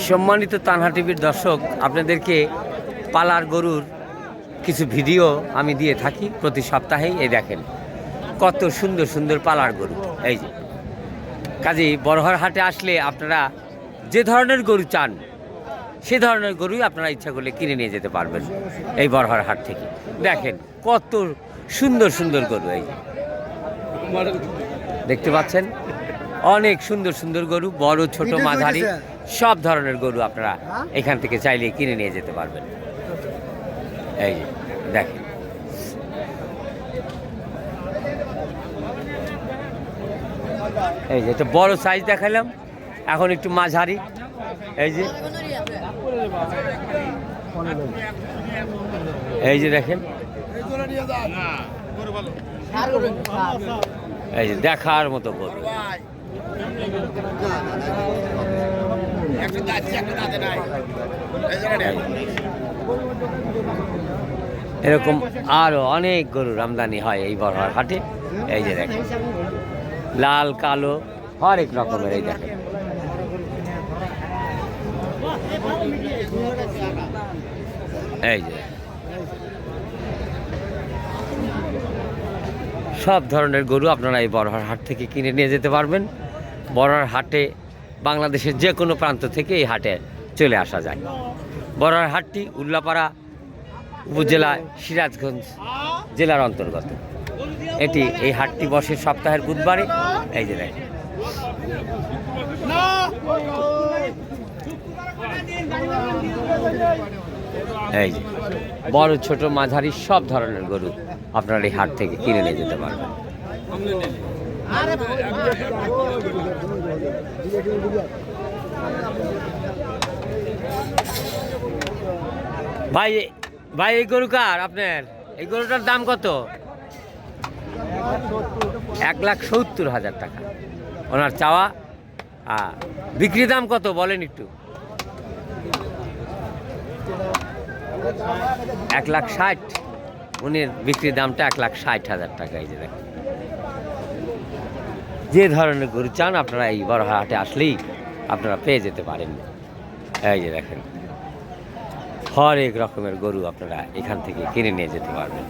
সম্মানিত তানহা টিভির দর্শক, আপনাদেরকে পালার গরুর কিছু ভিডিও আমি দিয়ে থাকি প্রতি সপ্তাহেই। এই দেখেন কত সুন্দর সুন্দর পালার গরু। এই যে কাজেই বড়হার হাটে আসলে আপনারা যে ধরনের গরু চান সে ধরনের গরুই আপনারা ইচ্ছা করলে কিনে নিয়ে যেতে পারবেন এই বড়হার হাট থেকে। দেখেন কত সুন্দর সুন্দর গরু, এই দেখতে পাচ্ছেন অনেক সুন্দর সুন্দর গরু, বড় ছোট মাঝারি সব ধরনের গরু আপনারা এখান থেকে চাইলে কিনে নিয়ে যেতে পারবেন। এই দেখেন এই যে এটা বড় সাইজ দেখালাম, এখন একটু মাঝারি। এই যে এই যে দেখেন এই যে দেখার মতো গরু। এরকম আরো অনেক গরুর আমদানি হয় এই বড়হার হাটে। এই যে দেখেন লাল কালো হরেক রকমের। এই দেখেন এই যে সব ধরনের গরু আপনারা এই বড়হার হাট থেকে কিনে নিয়ে যেতে পারবেন। বড়হার হাটে বাংলাদেশের যে কোনো প্রান্ত থেকে এই হাটে চলে আসা যায়। বড়হার হাটটি উল্লাপাড়া উপজেলা সিরাজগঞ্জ জেলার অন্তর্গত। এটি এই হাটটি বসে সপ্তাহের বুধবারে। এই যে দেখেন এই যে বড় ছোট মাঝারি সব ধরনের গরু আপনারা এই হাট থেকে কিনে নিয়ে যেতে পারবেন। ভাই ভাই এই গরু কার আপনার? এই গরুটার দাম কত? 1,70,000 টাকা ওনার চাওয়া। বিক্রি দাম কত বলেন একটু? 1,60,000। উনির বিক্রি দামটা 1,60,000 টাকা। এই যে দেখেন যে ধরনের গরু চান আপনারা এই বড়হার হাটে আসলেই আপনারা পেয়ে যেতে পারেন। এই যে দেখেন হরেক রকমের গরু আপনারা এখান থেকে কিনে নিয়ে যেতে পারবেন।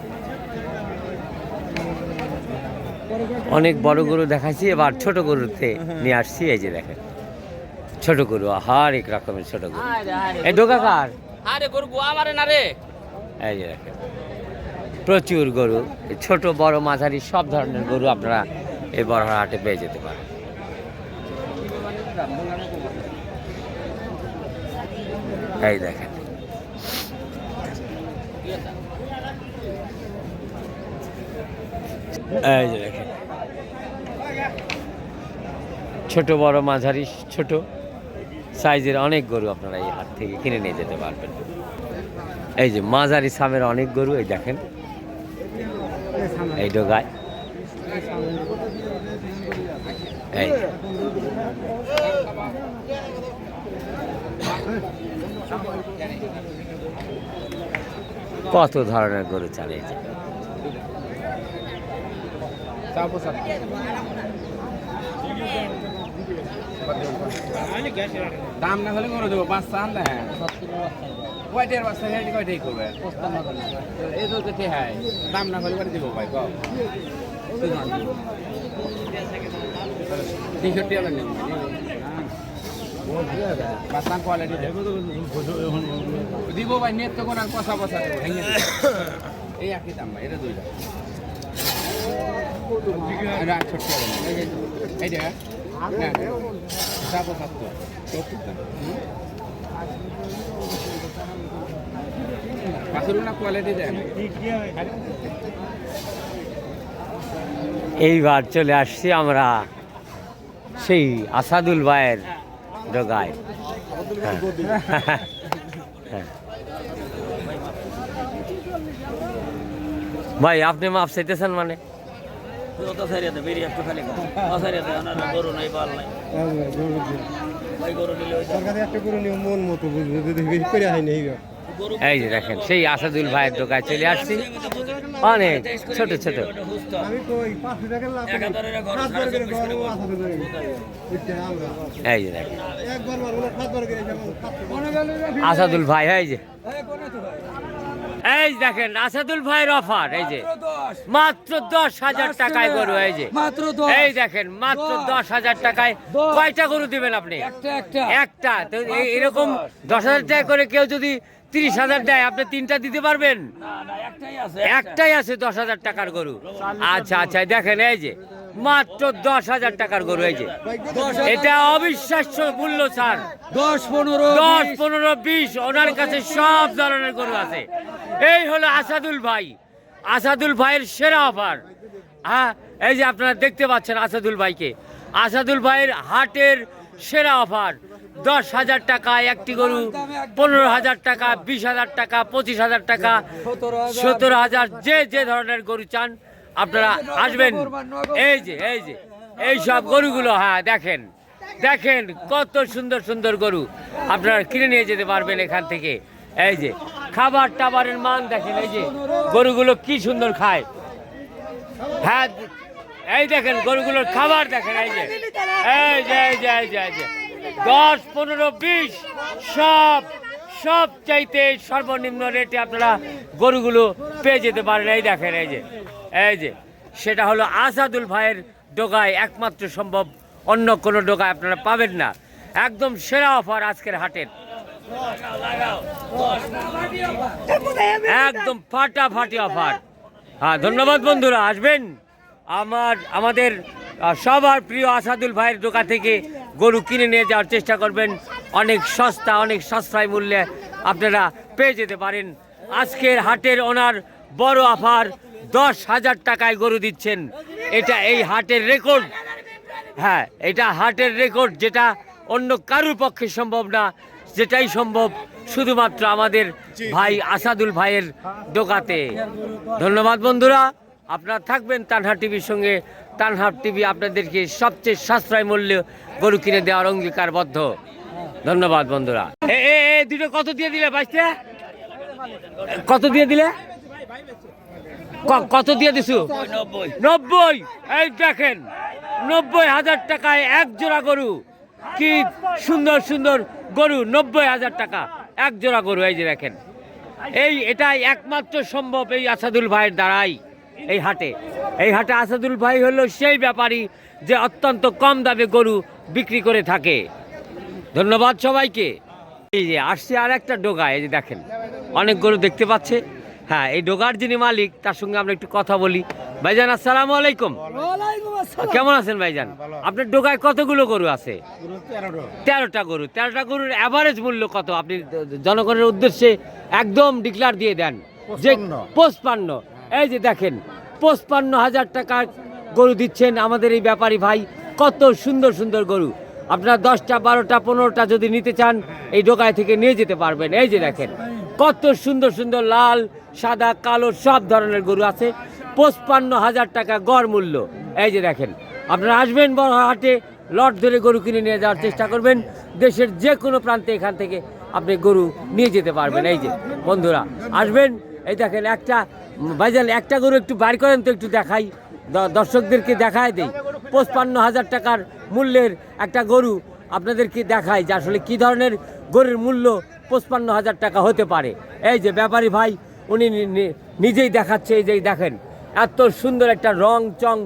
অনেক বড় গরু দেখাচ্ছি, এবার ছোট গরুতে নিয়ে আসছি। এই যে দেখেন ছোট গরু, হরেক রকমের ছোট গরু। এই ডোকা কার? এই যে দেখেন প্রচুর গরু, ছোট বড় মাঝারি সব ধরনের গরু আপনারা এই বড়হার হাটে পেয়ে যেতে পারেন। এই দেখেন এই যে দেখেন ছোট বড় মাঝারি ছোট সাইজের অনেক গরু আপনারা এই হাট থেকে কিনে নিয়ে যেতে পারবেন। এই যে মাঝারি সামের অনেক গরু। এই দেখেন এই ডোগায় এই কত ধরনের গরু চালিয়েছে। দাম না হলে করে দেবো 5 চান না কয়টার বাচ্চা কয়টাই করবে এই তো হ্যাঁ দাম না হলে করে দিব ভাই কম 63 টাকা নেব বাসান কোয়ালিটি দিব ভাই নেট তো কোন পয়সা পয়সা দেব এই একই দাম ভাই এটা দুইটা এটা ছোট এইটা না 70 দাম কোয়ালিটি দেন। এইবার চলে আসছি আমরা সেই আসাদুল ভাইয়ের ডোগায়। ভাই আপনি মাপ চাইতেছেন মানে? মন মতো বুঝবো যদি করে হয়নি এই যে দেখেন সেই আসাদুল ভাইয়ের দোকানে চলে আসছি, অনেক ছোট ছোট। এই যে দেখেন আসাদুল ভাই, এই যে এই দেখেন আসাদুল ভাইয়ের অফার, এই যে মাত্র 10,000 টাকায় গরু। এই যে এই দেখেন মাত্র 10,000 টাকায় কয়টা গরু দিবেন আপনি? একটা। তো এরকম 10,000 টাকা করে কেউ যদি 30,000 দেয়, আপনি 3টা দিতে পারবেন? একটাই আছে 10,000 টাকার গরু। আচ্ছা আচ্ছা, দেখেন এই যে মাত্র 10,000 টাকার গরু। এই যে এটা অবিশ্বাস্য মূল্য স্যার। 10, 15, 10, 15, 20 ওনার কাছে সব ধরনের গরু আছে। এই হলো আসাদুল ভাই, আসাদুল ভাইয়ের সেরা অফার। হ্যাঁ, এই যে আপনারা দেখতে পাচ্ছেন আসাদুল ভাইকে, আসাদুল ভাইয়ের হাটের সেরা অফার। 10,000 টাকা একটি গরু, 15,000 টাকা, 20,000 টাকা, 25,000 টাকা, 17,000, যে যে ধরনের গরু চান আপনারা আসবেন। এই যে এই যে এই সব গরুগুলো, হ্যাঁ দেখেন দেখেন কত সুন্দর সুন্দর গরু আপনারা কিনে নিয়ে যেতে পারবেন এখান থেকে। এই যে খাবার টাবারের মান দেখেন, এই যে গরুগুলো কি সুন্দর খায়। হ্যাঁ, এই দেখেন গরুগুলোর খাবার দেখেন। এই যে এই যে এই যে এই যে এই যে 10, 15, 20 সব চাইতে সর্বনিম্ন রেটে আপনারা গরুগুলো পেয়ে যেতে পারেন। এই দেখেন এই যে সেটা হলো আসাদুল ভাইয়ের ডোগায় একমাত্র সম্ভব, অন্য কোনো ডোগায় আপনারা পাবেন না। একদম সেরা অফার আজকের হাটের, একদম ফাটাফাটি অফার। হ্যাঁ, ধন্যবাদ বন্ধুরা, আসবেন আমাদের সবার প্রিয় আসাদুল ভাইয়ের দোকান থেকে গরু কিনে নিয়ে যাওয়ার চেষ্টা করবেন। অনেক সস্তা, অনেক সাশ্রয় মূল্যে আপনারা পেয়ে যেতে পারেন। আজকের হাটের ওনার বড় অফার, 10,000 টাকায় গরু দিচ্ছেন। এটা এই হাটের রেকর্ড। হ্যাঁ, এটা হাটের রেকর্ড, যেটা অন্য কারোর পক্ষে সম্ভব না, যেটাই সম্ভব শুধুমাত্র আমাদের ভাই আসাদুল ভাইয়ের দোকানে। ধন্যবাদ বন্ধুরা, আপনারা থাকবেন তানহা টিভির সঙ্গে। তানহা টিভি আপনাদেরকে সবচেয়ে সাশ্রয় মূল্যে গরু কিনে দেওয়ার অঙ্গীকারবদ্ধ। ধন্যবাদ বন্ধুরা। দুটো কত দিয়ে দিলে? 22 কত দিয়ে দিলে? কত দিয়ে দিছু? 90। এই দেখেন 90,000 টাকায় এক জোড়া গরু। কি সুন্দর সুন্দর গরু, 90,000 টাকা এক জোড়া গরু। এই যে দেখেন, এটাই একমাত্র সম্ভব এই আসাদুল ভাইয়ের দ্বারাই। এই হাটে আসাদুল ভাই হলো সেই ব্যাপারী যে অত্যন্ত কম দামে গরু বিক্রি করে থাকে। ধন্যবাদ সবাইকে। এই যে আসছে আর একটা ডোগা, এই যে দেখেন অনেক গরু দেখতে পাচ্ছে। হ্যাঁ, এই ডোগার যিনি মালিক তার সঙ্গে আমরা একটু কথা বলি। ভাইজান আসসালামু আলাইকুম। কেমন আছেন ভাইজান? আপনার ডোগায় কতগুলো গরু আছে? 13টা গরু। 13টা গরুর অ্যাভারেজ মূল্য কত? আপনি জনগণের উদ্দেশ্যে একদম ডিক্লার দিয়ে দেন যে 55। এই যে দেখেন 55,000 টাকা গরু দিচ্ছেন আমাদের এই ব্যাপারী ভাই। কত সুন্দর সুন্দর গরু, আপনারা 10টা, 12টা, 15টা যদি নিতে চান এই ডোকায় থেকে নিয়ে যেতে পারবেন। এই যে দেখেন কত সুন্দর সুন্দর লাল, সাদা, কালো সব ধরনের গরু আছে। 55,000 টাকা গড় মূল্য। এই যে দেখেন, আপনারা আসবেন বড় হাটে, লট ধরে গরু কিনে নিয়ে যাওয়ার চেষ্টা করবেন। দেশের যে কোনো প্রান্তে এখান থেকে আপনি গরু নিয়ে যেতে পারবেন। এই যে বন্ধুরা আসবেন। এই দেখেন একটা ভাইজান, একটা গরু একটু বাইর করেন তো, একটু দেখাই, দর্শকদেরকে দেখায় দেই। 55,000 টাকার মূল্যের একটা গরু আপনাদেরকে দেখাই যে আসলে কী ধরনের গরুর মূল্য 55,000 টাকা হতে পারে। এই যে ব্যাপারী ভাই উনি নিজেই দেখাচ্ছে। এই যে দেখেন এত সুন্দর একটা রং চং,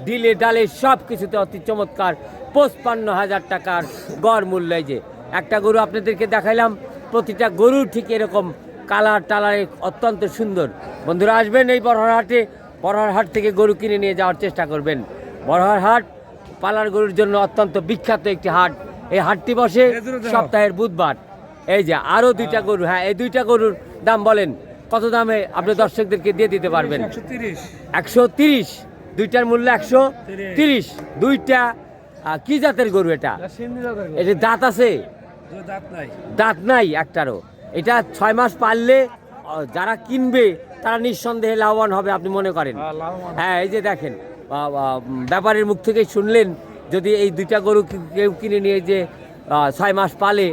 ডিলে ডালে সব কিছুতে অতি চমৎকার। 55,000 টাকার গড় মূল্য। এই যে একটা গরু আপনাদেরকে দেখাইলাম, প্রতিটা গরু ঠিক এরকম কালার টালারে অত্যন্ত সুন্দর। বন্ধুরা আসবেন এই বড়হার হাটে, বড়হার হাট থেকে গরু কিনে নিয়ে যাওয়ার চেষ্টা করবেন। বড়হার হাট পালার গরুর জন্য অত্যন্ত বিখ্যাত একটি হাট। এই হাটটি বসে সপ্তাহের বুধবার। এই যে আরও 2টা গরু। হ্যাঁ, এই 2টা গরুর দাম বলেন কত দামে আপনি দর্শকদেরকে দিয়ে দিতে পারবেন? 130। 2টার মূল্য 130। 2টা কি জাতের গরু? এটা দাঁত আছে? দাঁত নাই একটারও। এটা 6 মাস পাললে যারা কিনবে তারা নিঃসন্দেহে লাভবান হবে আপনি মনে করেন? হ্যাঁ, এই যে দেখেন ব্যাপারের মুখ থেকে শুনলেন, যদি এই 2টা গরু কেউ কিনে নিয়ে যে 6 মাস পালে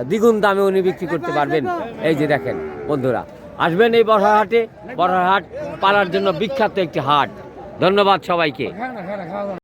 দ্বিগুণ দামে উনি বিক্রি করতে পারবেন। এই যে দেখেন বন্ধুরা, আসবেন এই বড়হার হাটে। বড়হার হাট পালার জন্য বিখ্যাত একটি হাট। ধন্যবাদ সবাইকে।